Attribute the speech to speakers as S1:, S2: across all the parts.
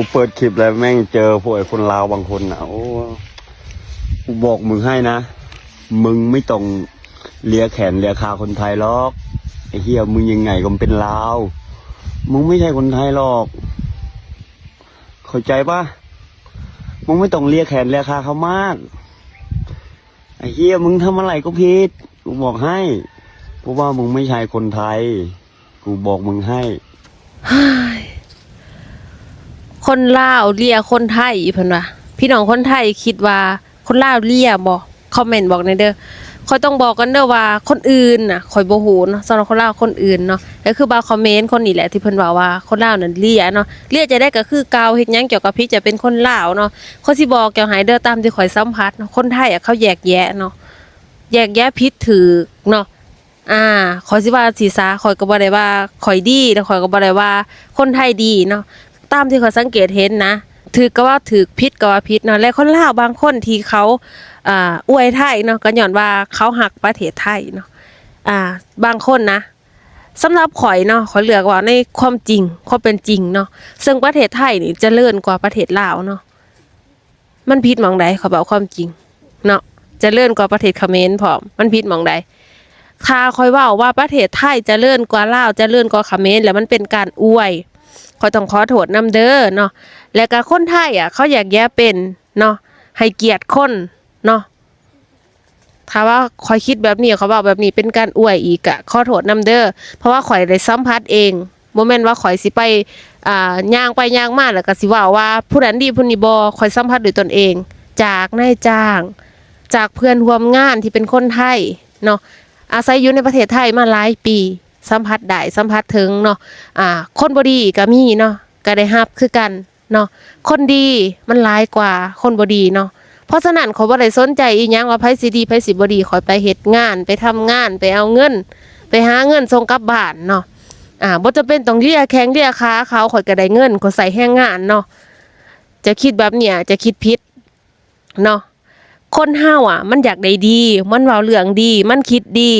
S1: กูเปิดคลิปแล้วแม่งเจอพวกไอ้คนลาวบางคนนะโอ้กูบอกมึงให้นะมึงไม่ต้องเลียแขนเลียขาคนไทยหรอกไอ้เหี้ยมึงยังไงก็เป็นลาวมึงไม่ใช่คนไทยหรอกเข้าใจปะมึงไม่ต้องเลียแขนเลียขาเขามากไอ้เหี้ยมึงทำอะไรก็ผิดกูบอกให้เพราะว่ามึงไม่ใช่คนไทยกูบอกมึงให้
S2: คนลาวเลียคนไทยเพิ่นว่าพี่น้องคนไทยคิดว่าคนลาวเลียบ่คอมเมนต์บอกในเด้อค่อยต้องบอกกันเด้อว่าคนอื่นน่ะค่อยบ่ฮู้เนาะสำหรับคนลาวคนอื่นเนาะก็คือบางคอมเมนต์คนนี้แหละที่เพิ่นว่าคนลาวนั่นเลียเนาะเลียจะได้ก็คือเกาเฮ็ดหยังเกี่ยวกับพี่จะเป็นคนลาวเนาะเขาสิบอกเกี่ยวหายเด้อตามที่ข่อยสัมผัสเนาะคนไทยเขาแยกแยะเนาะแยกแยะผิดถูกเนาะข่อยสิว่าสิซาข่อยก็บ่ได้ว่าข่อยดีแล้วข่อยก็บ่ได้ว่าคนไทยดีเนาะตามที่ข่อยสังเกตเห็นนะถือก็ว่าถือผิดก็ว่าผิดเนาะและคนลาวบางคนที่เขาอวยไทยเนาะก็ย้อนว่าเขาหักประเทศไทยเนาะบางคนนะสำหรับข่อยเนาะข่อยเลือกว่าในความจริงความเป็นจริงเนาะซึ่งประเทศไทยนี่เจริญกว่าประเทศลาวเนาะมันผิดหม่องใดเขาบอกความจริงเนาะเจริญกว่าประเทศเขมรพร้อมมันผิดหม่องใดถ้าข่อยว่าประเทศไทยเจริญกว่าลาวเจริญกว่าเขมรแล้วมันเป็นการอวยข่อยต้องขอโทษนำเด้อเนาะและก็คนไทยเขาอยากแยกเป็นเนาะให้เกียรติคนเนาะถ้าว่าข่อยคิดแบบนี้เขาบอกแบบนี้เป็นการอวยอีกขอโทษนำเด้อเพราะว่าข่อยได้สัมผัสเองบ่แม่นว่าข่อยสิไปย่างไปย่างมาแล้วก็สิว่าผู้นั้นดีผู้นี้บ่ข่อยสัมผัสด้วยตนเองจากนายจ้างจากเพื่อนร่วมงานที่เป็นคนไทยเนาะอาศัยอยู่ในประเทศไทยมาหลายปีสัมผัสได้สัมผัสถึงเนาะคนบ่ดีก็มีเนาะก็ได้รับคือกันเนาะคนดีมันหลายกว่าคนบ่ดีเนาะเพราะฉะนั้นเขาบ่ได้สนใจอีหยังว่าไผสิดีไผสิบ่ดีขอยไปเฮ็ดงานไปทำงานไปเอาเงินไปหาเงินส่งกลับบ้านเนาะบ่จำเป็นต้องเลียแข้งเลียขาเขาข่อยก็ได้เงินก็ใส่แรงงานเนาะจะคิดแบบเนี้ยจะคิดผิดเนาะคนเฮามันอยากได้ดีมันเว้าเรื่องดีมันคิดดี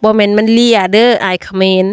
S2: บ่แม่นมันเลียเด้ออายเขมร